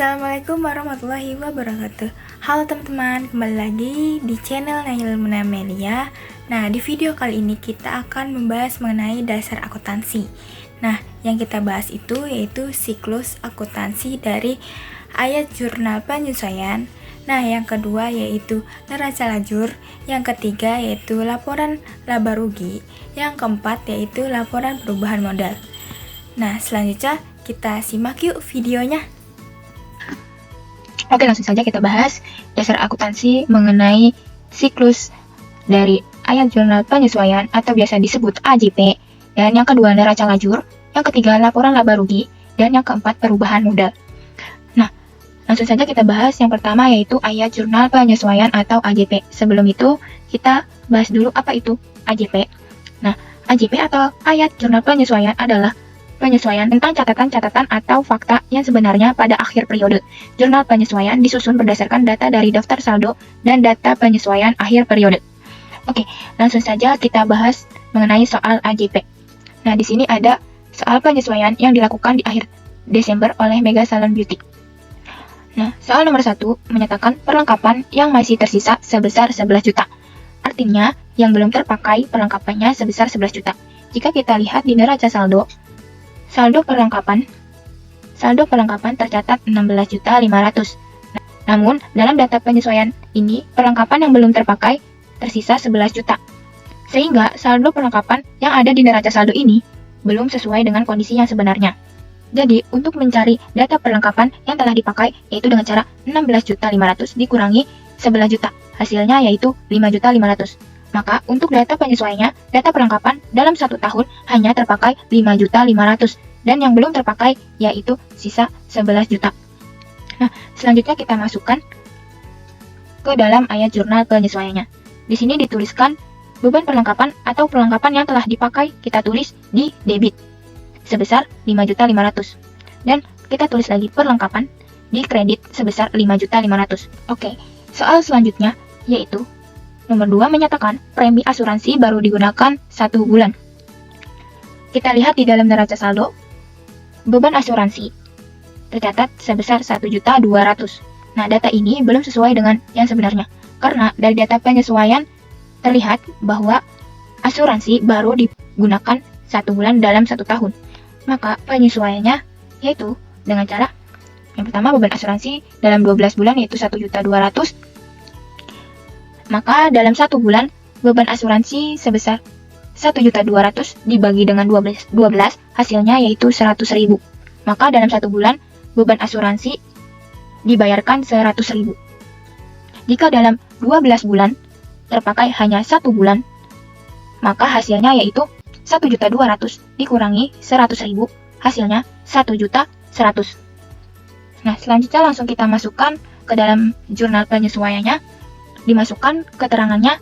Assalamualaikum warahmatullahi wabarakatuh. Halo teman-teman, kembali lagi di channel Nail Melia. Nah, di video kali ini kita akan membahas mengenai dasar akuntansi. Nah, yang kita bahas itu yaitu siklus akuntansi dari ayat jurnal penyesuaian. Nah, yang kedua yaitu neraca lajur, yang ketiga yaitu laporan laba rugi, yang keempat yaitu laporan perubahan modal. Nah, selanjutnya kita simak yuk videonya. Oke, langsung saja kita bahas dasar akuntansi mengenai siklus dari ayat jurnal penyesuaian atau biasa disebut AJP, dan yang kedua neraca lajur, yang ketiga laporan laba rugi, dan yang keempat perubahan modal. Nah, langsung saja kita bahas yang pertama yaitu ayat jurnal penyesuaian atau AJP. Sebelum itu, kita bahas dulu apa itu AJP. Nah, AJP atau ayat jurnal penyesuaian adalah penyesuaian tentang catatan-catatan atau fakta yang sebenarnya pada akhir periode. Jurnal penyesuaian disusun berdasarkan data dari daftar saldo dan data penyesuaian akhir periode. Oke, langsung saja kita bahas mengenai soal AJP. Nah, di sini ada soal penyesuaian yang dilakukan di akhir Desember oleh Mega Salon Beauty. Nah, soal nomor 1 menyatakan perlengkapan yang masih tersisa sebesar 11 juta. Artinya, yang belum terpakai perlengkapannya sebesar 11 juta. Jika kita lihat di neraca saldo perlengkapan tercatat 16.500. Namun, dalam data penyesuaian ini, perlengkapan yang belum terpakai tersisa 11 juta. Sehingga saldo perlengkapan yang ada di neraca saldo ini belum sesuai dengan kondisi yang sebenarnya. Jadi, untuk mencari data perlengkapan yang telah dipakai yaitu dengan cara 16.500 dikurangi 11 juta. Hasilnya yaitu 5.500. Maka untuk data penyesuaiannya, data perlengkapan dalam 1 tahun hanya terpakai 5.500 dan yang belum terpakai yaitu sisa 11 juta. Nah, selanjutnya kita masukkan ke dalam ayat jurnal penyesuaiannya. Di sini dituliskan beban perlengkapan atau perlengkapan yang telah dipakai kita tulis di debit sebesar 5.500 dan kita tulis lagi perlengkapan di kredit sebesar 5.500. Oke, soal selanjutnya yaitu nomor 2 menyatakan premi asuransi baru digunakan 1 bulan. Kita lihat di dalam neraca saldo, beban asuransi tercatat sebesar 1.200.000. Nah, data ini belum sesuai dengan yang sebenarnya. Karena dari data penyesuaian terlihat bahwa asuransi baru digunakan 1 bulan dalam 1 tahun. Maka penyesuaiannya yaitu dengan cara yang pertama beban asuransi dalam 12 bulan yaitu 1.200.000. Maka dalam 1 bulan, beban asuransi sebesar 1.200.000 dibagi dengan 12, hasilnya yaitu 100.000. Maka dalam 1 bulan, beban asuransi dibayarkan 100.000. Jika dalam 12 bulan, terpakai hanya 1 bulan, maka hasilnya yaitu 1.200.000 dikurangi 100.000, hasilnya 1.100.000. Nah, selanjutnya langsung kita masukkan ke dalam jurnal penyesuaiannya. Dimasukkan keterangannya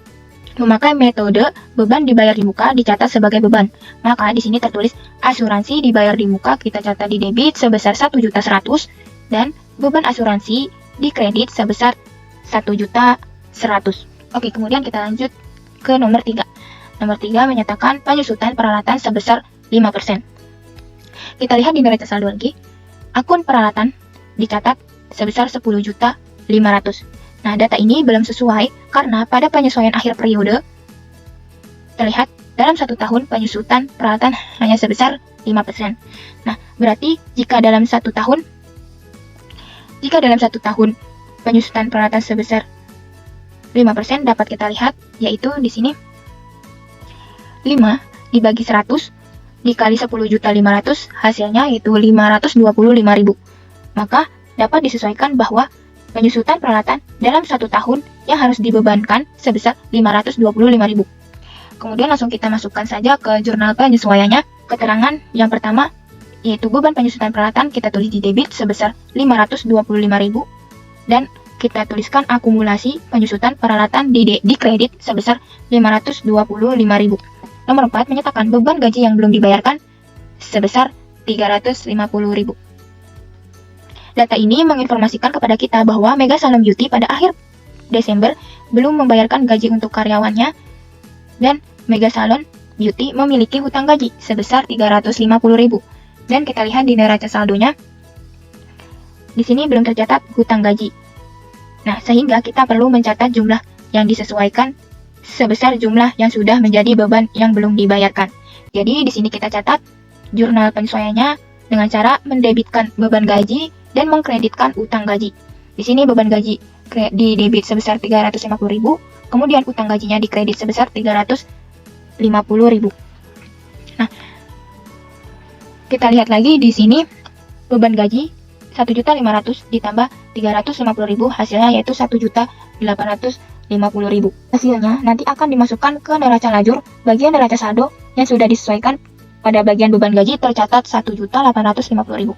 memakai metode beban dibayar di muka dicatat sebagai beban. Maka di sini tertulis asuransi dibayar di muka kita catat di debit sebesar 1.100.000 dan beban asuransi di kredit sebesar 1.100.000. Oke, kemudian kita lanjut ke nomor 3. Nomor 3 menyatakan penyusutan peralatan sebesar 5%. Kita lihat di neraca saldo lagi. Akun peralatan dicatat sebesar 10.500.000. Nah, data ini belum sesuai karena pada penyesuaian akhir periode terlihat dalam 1 tahun penyusutan peralatan hanya sebesar 5%. Nah, berarti jika dalam 1 tahun penyusutan peralatan sebesar 5% dapat kita lihat yaitu di sini 5 dibagi 100 dikali 10.500 hasilnya yaitu 525.000. Maka dapat disesuaikan bahwa penyusutan peralatan dalam 1 tahun yang harus dibebankan sebesar 525.000. Kemudian langsung kita masukkan saja ke jurnal penyesuaiannya. Keterangan yang pertama yaitu beban penyusutan peralatan kita tulis di debit sebesar 525.000 dan kita tuliskan akumulasi penyusutan peralatan di kredit sebesar 525.000. Nomor 4 menyatakan beban gaji yang belum dibayarkan sebesar 350.000. Data ini menginformasikan kepada kita bahwa Mega Salon Beauty pada akhir Desember belum membayarkan gaji untuk karyawannya dan Mega Salon Beauty memiliki hutang gaji sebesar 350.000. Dan kita lihat di neraca saldonya, di sini belum tercatat hutang gaji. Nah, sehingga kita perlu mencatat jumlah yang disesuaikan sebesar jumlah yang sudah menjadi beban yang belum dibayarkan. Jadi, di sini kita catat jurnal penyesuaiannya dengan cara mendebitkan beban gaji dan mengkreditkan utang gaji. Di sini beban gaji di debit sebesar 350.000, kemudian utang gajinya dikredit sebesar 350.000. Nah, kita lihat lagi di sini beban gaji 1.500.000 ditambah 350.000, hasilnya yaitu 1.850.000. Hasilnya nanti akan dimasukkan ke neraca lajur bagian neraca saldo yang sudah disesuaikan. Pada bagian beban gaji tercatat 1.850.000.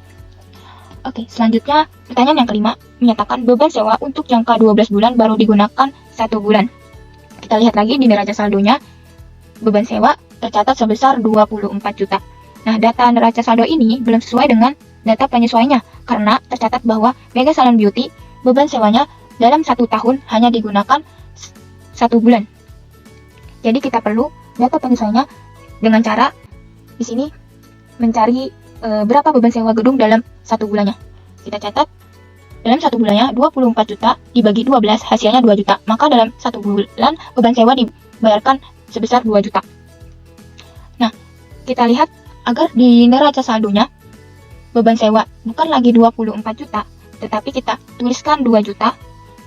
Oke, selanjutnya pertanyaan yang kelima menyatakan beban sewa untuk jangka 12 bulan baru digunakan 1 bulan. Kita lihat lagi di neraca saldonya, beban sewa tercatat sebesar 24 juta. Nah, data neraca saldo ini belum sesuai dengan data penyesuaiannya karena tercatat bahwa Mega Salon Beauty beban sewanya dalam 1 tahun hanya digunakan 1 bulan. Jadi kita perlu data penyesuaiannya dengan cara di sini mencari berapa beban sewa gedung dalam 1 bulannya. Kita catat dalam 1 bulannya 24 juta dibagi 12 hasilnya 2 juta. Maka dalam 1 bulan beban sewa dibayarkan sebesar 2 juta. Nah, kita lihat agar di neraca saldonya beban sewa bukan lagi 24 juta, tetapi kita tuliskan 2 juta.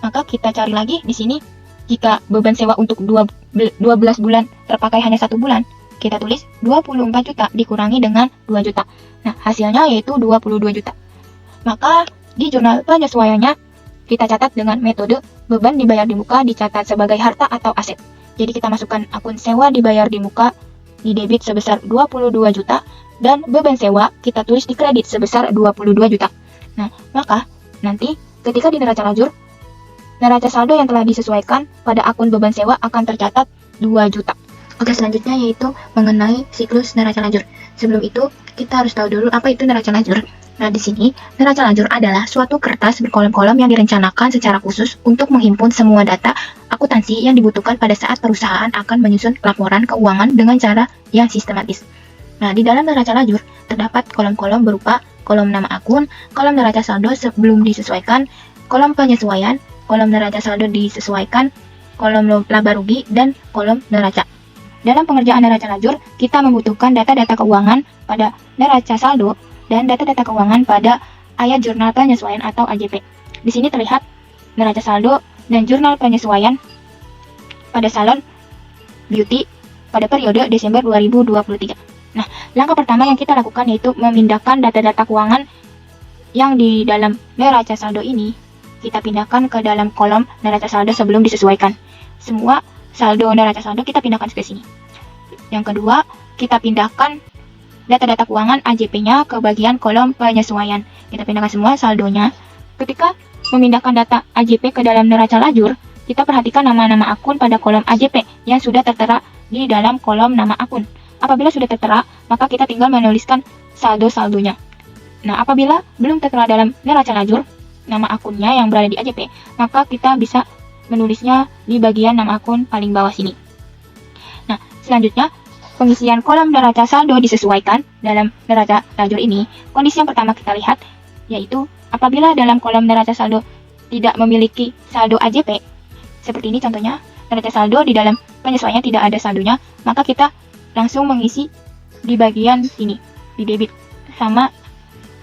Maka kita cari lagi di sini jika beban sewa untuk 12 bulan terpakai hanya 1 bulan. Kita tulis 24 juta dikurangi dengan 2 juta. Nah, hasilnya yaitu 22 juta. Maka di jurnal penyesuaiannya kita catat dengan metode beban dibayar di muka dicatat sebagai harta atau aset. Jadi kita masukkan akun sewa dibayar di muka di debit sebesar 22 juta dan beban sewa kita tulis di kredit sebesar 22 juta. Nah, maka nanti ketika di neraca lajur, neraca saldo yang telah disesuaikan pada akun beban sewa akan tercatat 2 juta. Oke, selanjutnya yaitu mengenai siklus neraca lajur. Sebelum itu, kita harus tahu dulu apa itu neraca lajur. Nah, di sini, neraca lajur adalah suatu kertas berkolom-kolom yang direncanakan secara khusus untuk menghimpun semua data akuntansi yang dibutuhkan pada saat perusahaan akan menyusun laporan keuangan dengan cara yang sistematis. Nah, di dalam neraca lajur, terdapat kolom-kolom berupa kolom nama akun, kolom neraca saldo sebelum disesuaikan, kolom penyesuaian, kolom neraca saldo disesuaikan, kolom laba rugi, dan kolom neraca. Dalam pengerjaan neraca lajur, kita membutuhkan data-data keuangan pada neraca saldo dan data-data keuangan pada ayat jurnal penyesuaian atau AJP. Di sini terlihat neraca saldo dan jurnal penyesuaian pada salon beauty pada periode Desember 2023. Nah, langkah pertama yang kita lakukan yaitu memindahkan data-data keuangan yang di dalam neraca saldo ini kita pindahkan ke dalam kolom neraca saldo sebelum disesuaikan. Semua saldo neraca saldo kita pindahkan ke sini. Yang kedua, kita pindahkan data-data keuangan AJP-nya ke bagian kolom penyesuaian. Kita pindahkan semua saldonya. Ketika memindahkan data AJP ke dalam neraca lajur, kita perhatikan nama-nama akun pada kolom AJP yang sudah tertera di dalam kolom nama akun. Apabila sudah tertera, maka kita tinggal menuliskan saldo-saldonya. Nah, apabila belum tertera dalam neraca lajur, nama akunnya yang berada di AJP, maka kita bisa menulisnya di bagian nama akun paling bawah sini. Nah, selanjutnya, pengisian kolom neraca saldo disesuaikan dalam neraca lajur ini. Kondisi yang pertama kita lihat, yaitu apabila dalam kolom neraca saldo tidak memiliki saldo AJP, seperti ini contohnya, neraca saldo di dalam penyesuaiannya tidak ada saldonya, maka kita langsung mengisi di bagian sini, di debit, sama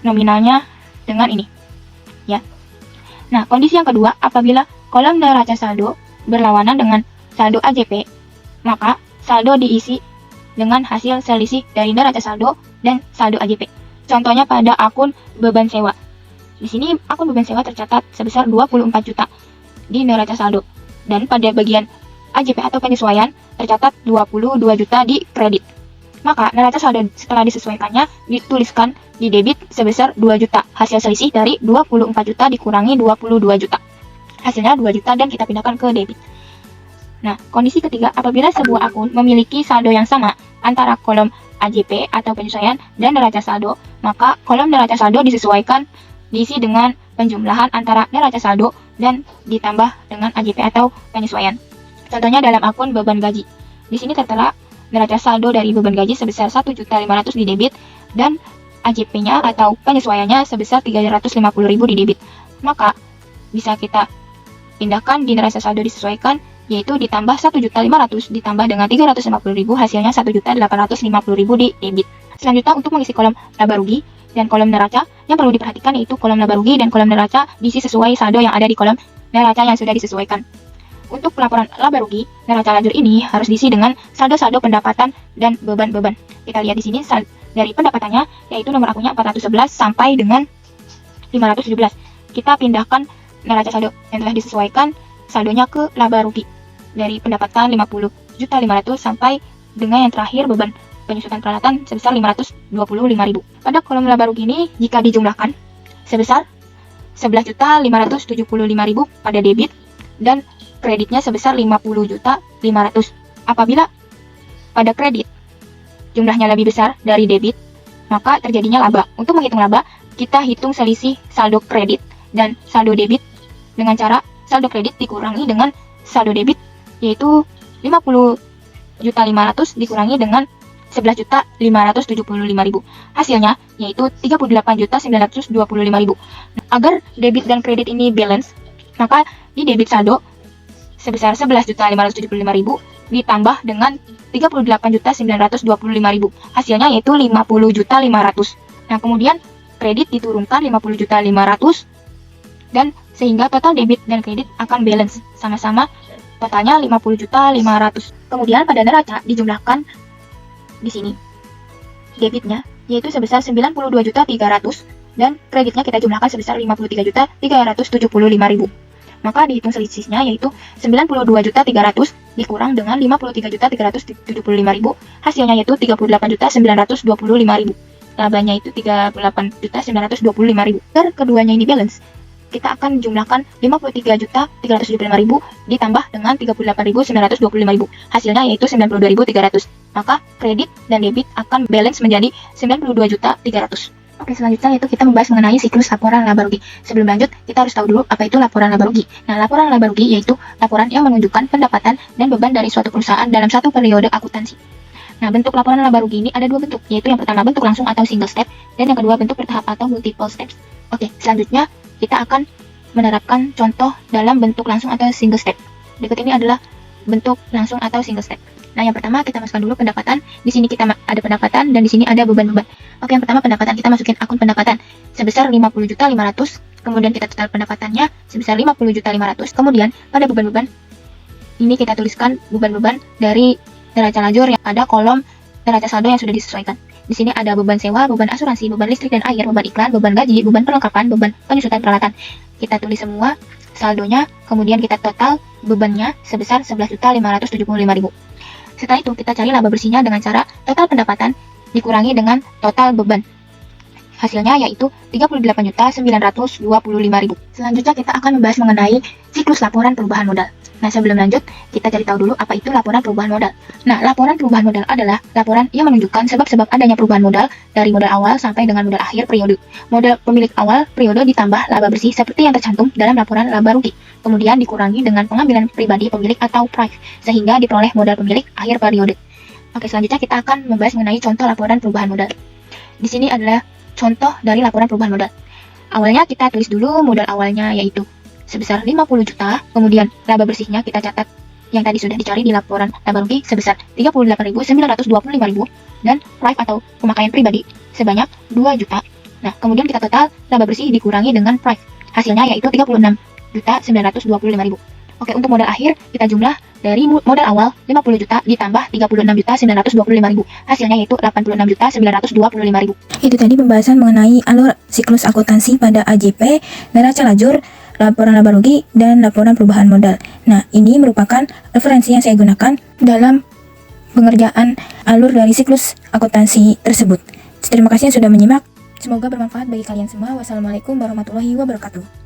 nominalnya dengan ini. Ya. Nah, kondisi yang kedua, apabila kolom neraca saldo berlawanan dengan saldo AJP, maka saldo diisi dengan hasil selisih dari neraca saldo dan saldo AJP. Contohnya pada akun beban sewa. Di sini akun beban sewa tercatat sebesar 24 juta di neraca saldo. Dan pada bagian AJP atau penyesuaian tercatat 22 juta di kredit. Maka neraca saldo setelah disesuaikannya dituliskan di debit sebesar 2 juta. Hasil selisih dari 24 juta dikurangi 22 juta. Hasilnya 2 juta dan kita pindahkan ke debit. Nah, kondisi ketiga, apabila sebuah akun memiliki saldo yang sama antara kolom AJP atau penyesuaian dan neraca saldo, maka kolom neraca saldo disesuaikan diisi dengan penjumlahan antara neraca saldo dan ditambah dengan AJP atau penyesuaian. Contohnya dalam akun beban gaji. Di sini tertera neraca saldo dari beban gaji sebesar 1.500.000 di debit dan AJP-nya atau penyesuaiannya sebesar 350.000 di debit. Maka bisa kita pindahkan di neraca saldo disesuaikan, yaitu ditambah 1.500.000 ditambah dengan 350.000, hasilnya 1.850.000 di debit. Selanjutnya untuk mengisi kolom laba rugi dan kolom neraca, yang perlu diperhatikan yaitu kolom laba rugi dan kolom neraca diisi sesuai saldo yang ada di kolom neraca yang sudah disesuaikan. Untuk pelaporan laba rugi, neraca lajur ini harus diisi dengan saldo-saldo pendapatan dan beban-beban. Kita lihat di sini dari pendapatannya, yaitu nomor akunnya 411 sampai dengan 517. Kita pindahkan neraca saldo yang telah disesuaikan saldonya ke laba rugi. Dari pendapatan 50.500.000 sampai dengan yang terakhir beban penyusutan peralatan sebesar 525.000. Pada kolom laba rugi ini jika dijumlahkan sebesar 11.575.000 pada debit dan kreditnya sebesar 50.500.000. Apabila pada kredit jumlahnya lebih besar dari debit, maka terjadinya laba. Untuk menghitung laba, kita hitung selisih saldo kredit dan saldo debit dengan cara saldo kredit dikurangi dengan saldo debit, yaitu 50.500.000 dikurangi dengan 11.575.000. Hasilnya yaitu 38.925.000. Agar debit dan kredit ini balance, maka di debit saldo sebesar 11.575.000 ditambah dengan 38.925.000. Hasilnya yaitu 50.500.000. Nah, kemudian kredit diturunkan 50.500.000 dan sehingga total debit dan kredit akan balance sama-sama, totalnya 50.500.000. Kemudian pada neraca dijumlahkan di sini debitnya yaitu sebesar 92.300.000 dan kreditnya kita jumlahkan sebesar 53.375.000. Maka dihitung selisihnya yaitu 92.300.000 dikurang dengan 53.375.000, hasilnya yaitu 38.925.000. Labanya itu 38.925.000. Agar keduanya ini balance, kita akan jumlahkan 53.375.000 ditambah dengan 38.925.000. Hasilnya yaitu 92.300. Maka kredit dan debit akan balance menjadi 92.300. Oke, selanjutnya yaitu kita membahas mengenai siklus laporan laba rugi. Sebelum lanjut, kita harus tahu dulu apa itu laporan laba rugi. Nah, laporan laba rugi yaitu laporan yang menunjukkan pendapatan dan beban dari suatu perusahaan dalam satu periode akuntansi. Nah, bentuk laporan laba rugi ini ada dua bentuk, yaitu yang pertama bentuk langsung atau single step, dan yang kedua bentuk bertahap atau multiple steps. Oke, selanjutnya kita akan menerapkan contoh dalam bentuk langsung atau single step. Berikut ini adalah bentuk langsung atau single step. Nah, yang pertama kita masukkan dulu pendapatan. Di sini kita ada pendapatan dan di sini ada beban-beban. Oke, yang pertama pendapatan, kita masukin akun pendapatan sebesar 50.500. Kemudian kita total pendapatannya sebesar 50.500. Kemudian pada beban-beban ini kita tuliskan beban-beban dari neraca lajur yang ada kolom neraca saldo yang sudah disesuaikan. Di sini ada beban sewa, beban asuransi, beban listrik dan air, beban iklan, beban gaji, beban perlengkapan, beban penyusutan peralatan. Kita tulis semua saldonya, kemudian kita total bebannya sebesar 11.575.000. Setelah itu kita cari laba bersihnya dengan cara total pendapatan dikurangi dengan total beban. Hasilnya yaitu 38.925.000. Selanjutnya kita akan membahas mengenai siklus laporan perubahan modal. Nah, sebelum lanjut, kita cari tahu dulu apa itu laporan perubahan modal. Nah, laporan perubahan modal adalah laporan yang menunjukkan sebab-sebab adanya perubahan modal dari modal awal sampai dengan modal akhir periode. Modal pemilik awal periode ditambah laba bersih seperti yang tercantum dalam laporan laba rugi. Kemudian dikurangi dengan pengambilan pribadi pemilik atau price, sehingga diperoleh modal pemilik akhir periode. Oke, selanjutnya kita akan membahas mengenai contoh laporan perubahan modal. Di sini adalah contoh dari laporan perubahan modal. Awalnya kita tulis dulu modal awalnya yaitu sebesar 50 juta, kemudian laba bersihnya kita catat yang tadi sudah dicari di laporan laba rugi sebesar 38.925.000 dan price atau pemakaian pribadi sebanyak 2 juta. Nah, kemudian kita total laba bersih dikurangi dengan price. Hasilnya yaitu 36.925.000. Oke, untuk modal akhir kita jumlah dari modal awal 50 juta ditambah 36.925.000. Hasilnya yaitu 86.925.000. Itu tadi pembahasan mengenai alur siklus akuntansi pada AJP, neraca lajur, laporan laba rugi, dan laporan perubahan modal. Nah, ini merupakan referensi yang saya gunakan dalam pengerjaan alur dari siklus akuntansi tersebut. Terima kasih yang sudah menyimak. Semoga bermanfaat bagi kalian semua. Wassalamualaikum warahmatullahi wabarakatuh.